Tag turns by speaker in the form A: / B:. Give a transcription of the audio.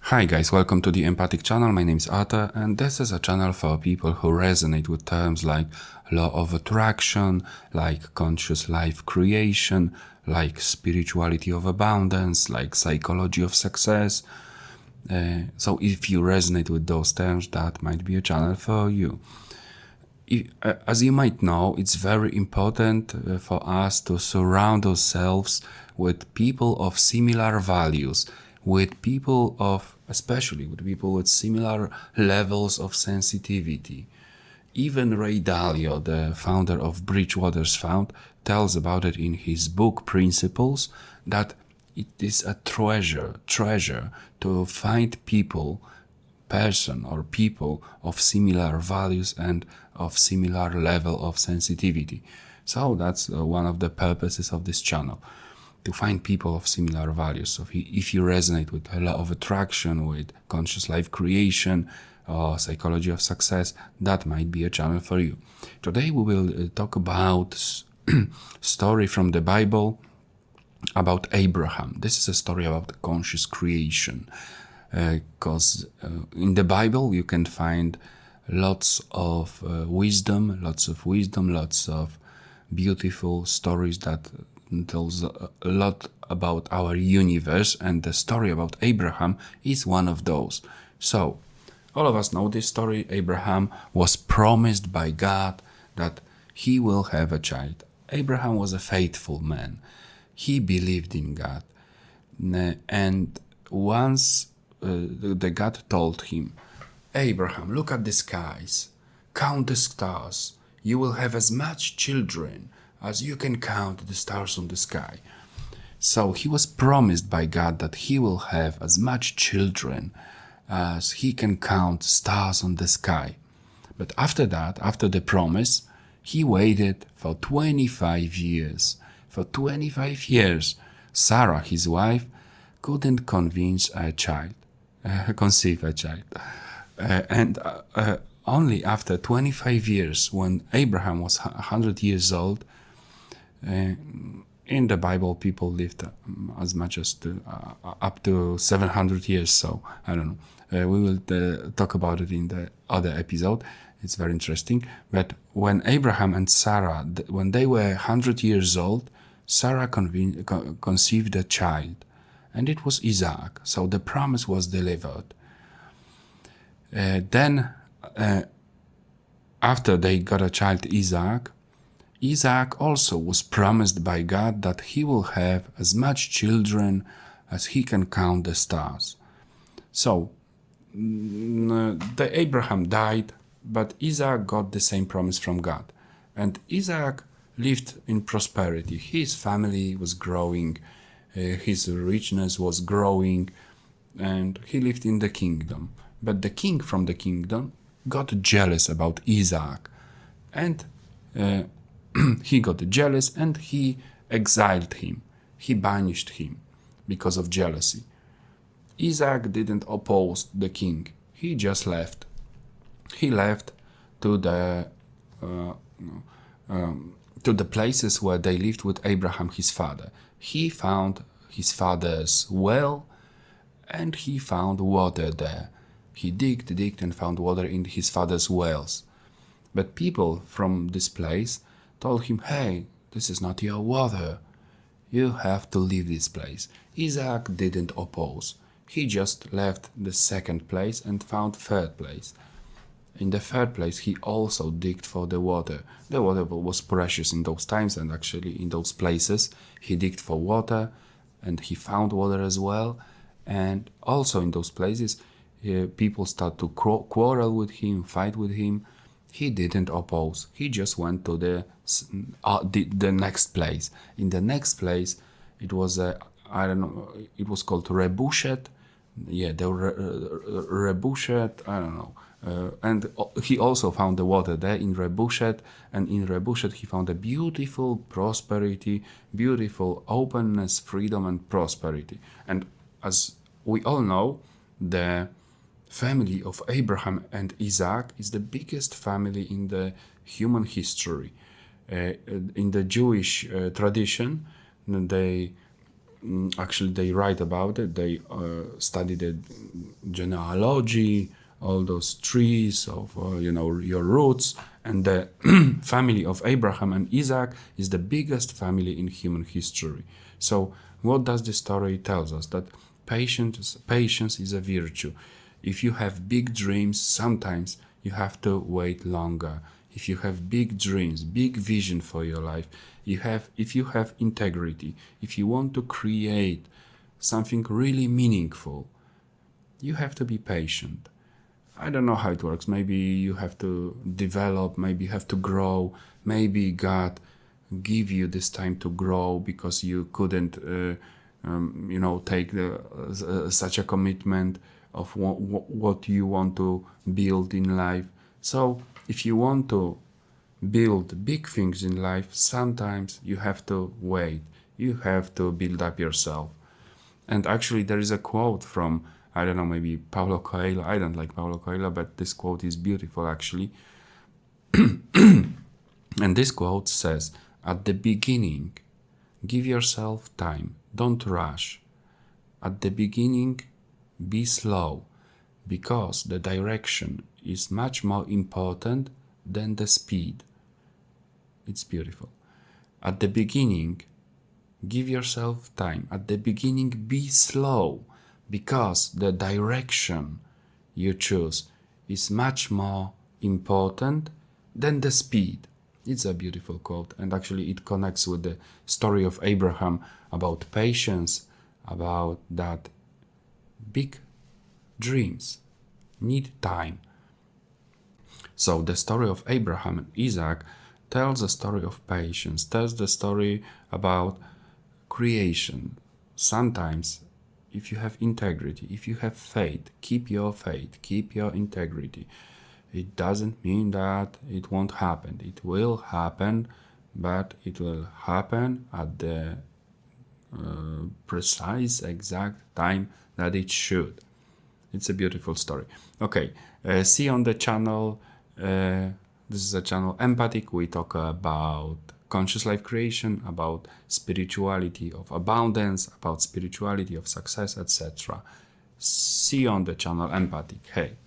A: Hi guys, welcome to the Empathic channel. My name is Ata, and this is a channel for people who resonate with terms like law of attraction, like conscious life creation, like spirituality of abundance, like psychology of success. So if you resonate with those terms, that might be a channel for you. As you might know, it's very important for us to surround ourselves with people of similar values, especially with people with similar levels of sensitivity. Even Ray Dalio, the founder of Bridgewater's Fund, tells about it in his book Principles, that it is a treasure to find person or people of similar values and of similar level of sensitivity. So that's one of the purposes of this channel, to find people of similar values. So if you resonate with a law of attraction, with conscious life creation, or psychology of success, that might be a channel for you. Today we will talk about story from the Bible about Abraham. This is a story about conscious creation, because in the Bible you can find lots of wisdom, lots of beautiful stories that tells a lot about our universe, and the story about Abraham is one of those. So, all of us know this story. Abraham was promised by God that he will have a child. Abraham was a faithful man. He believed in God. And once the God told him, Abraham, look at the skies, count the stars. You will have as much children as you can count the stars on the sky. So he was promised by God that he will have as much children as he can count stars on the sky. But after that, after the promise, he waited for 25 years. For 25 years, Sarah, his wife, couldn't conceive a child. And only after 25 years, when Abraham was 100 years old, in the Bible, people lived as much as up to 700 years. So I don't know. We will talk about it in the other episode. It's very interesting. But when Abraham and Sarah, when they were 100 years old, Sarah conceived a child, and it was Izaak. So the promise was delivered. Then, after they got a child, Izaak also was promised by God that he will have as much children as he can count the stars. So, the Abraham died, but Izaak got the same promise from God. And Izaak lived in prosperity. His family was growing, his richness was growing, and he lived in the kingdom. But the king from the kingdom got jealous about Izaak, and he got jealous and he exiled him. He banished him because of jealousy. Izaak didn't oppose the king. He just left. He left to the places where they lived with Abraham, his father. He found his father's well, and he found water there. He digged and found water in his father's wells. But people from this place told him, hey, this is not your water. You have to leave this place. Izaak didn't oppose. He just left the second place and found third place. In the third place, he also digged for the water. The water was precious in those times, and actually in those places, he digged for water, and he found water as well. And also in those places, people start to quarrel with him, fight with him. He didn't oppose. He just went to the next place. In the next place, it was it was called Rebushet. Yeah, the Rebushet, I don't know. And he also found the water there in Rebushet, and in Rebushet he found a beautiful prosperity, beautiful openness, freedom and prosperity. And as we all know, the family of Abraham and Izaak is the biggest family in the human history. In the Jewish tradition, they actually they write about it. They study the genealogy, all those trees of your roots, and the family of Abraham and Isaac is the biggest family in human history. So what does the story tells us? That patience is a virtue. If you have big dreams, sometimes you have to wait longer. If you have big dreams, big vision for your life, if you have integrity, if you want to create something really meaningful, you have to be patient. I don't know how it works. Maybe you have to develop, maybe you have to grow, maybe God give you this time to grow because you couldn't take such a commitment of what you want to build in life. So if you want to build big things in life, sometimes you have to wait. You have to build up yourself. And actually there is a quote from, I don't know, maybe Paulo Coelho. I don't like Paulo Coelho, but this quote is beautiful actually. And this quote says, at the beginning, give yourself time. Don't rush. At the beginning, be slow, because the direction is much more important than the speed. It's beautiful. At the beginning, give yourself time. At the beginning, be slow, because the direction you choose is much more important than the speed. It's a beautiful quote, and actually it connects with the story of Abraham about patience, about that big dreams need time. So the story of Abraham and Isaac tells a story of patience, tells the story about creation. Sometimes, if you have integrity, if you have faith, keep your integrity. It doesn't mean that it won't happen. It will happen, but it will happen at the precise, exact time that it should. It's a beautiful story. Okay, see you on the channel. This is a channel Empathic. We talk about conscious life creation, about spirituality of abundance, about spirituality of success, etc. See you on the channel Empathic. Hey.